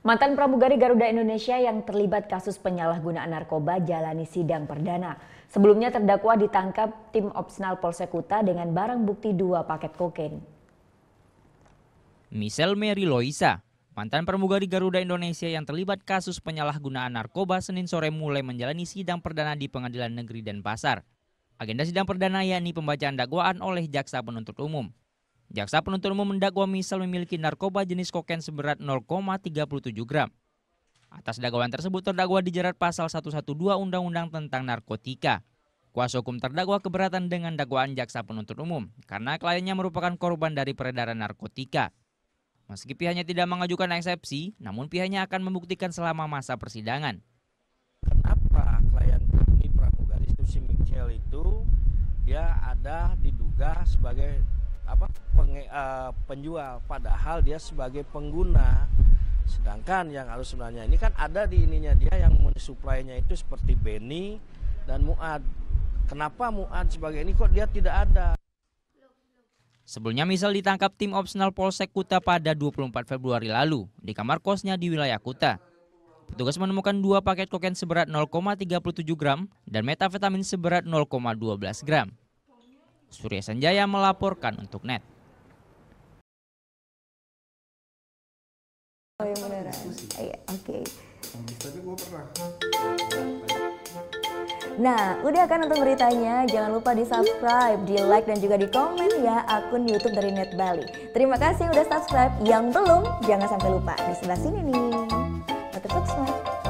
Mantan pramugari Garuda Indonesia yang terlibat kasus penyalahgunaan narkoba jalani sidang perdana. Sebelumnya terdakwa ditangkap tim Opsnal Polsek Kuta dengan barang bukti 2 paket kokain. Michelle Mary Loisa, mantan pramugari Garuda Indonesia yang terlibat kasus penyalahgunaan narkoba, Senin sore mulai menjalani sidang perdana di Pengadilan Negeri Denpasar. Agenda sidang perdana yakni pembacaan dakwaan oleh jaksa penuntut umum. Jaksa penuntut umum mendakwa Michelle memiliki narkoba jenis kokain seberat 0,37 gram. Atas dakwaan tersebut terdakwa dijerat pasal 112 Undang-Undang tentang Narkotika. Kuasa hukum terdakwa keberatan dengan dakwaan jaksa penuntut umum karena kliennya merupakan korban dari peredaran narkotika. Meski pihaknya tidak mengajukan eksepsi, namun pihaknya akan membuktikan selama masa persidangan. Kenapa klien kami pramugari si Michelle itu dia ada diduga sebagai penjual, padahal dia sebagai pengguna. Sedangkan yang harus sebenarnya ini kan ada di ininya dia yang mensuplainya itu seperti Benny dan Muad. Kenapa Muad sebagai ini kok dia tidak ada? Sebelumnya Michelle ditangkap tim Opsnal Polsek Kuta pada 24 Februari lalu di kamar kosnya di wilayah Kuta. Petugas menemukan 2 paket kokain seberat 0,37 gram dan metafetamin seberat 0,12 gram. Surya Sanjaya melaporkan untuk NET. Oh yang beneran? Iya, oke. Nah, udah kan nonton beritanya? Jangan lupa di subscribe, di like, dan juga di komen ya akun YouTube dari Net Bali. Terima kasih udah subscribe. Yang belum, jangan sampai lupa di sebelah sini nih. Subscribe.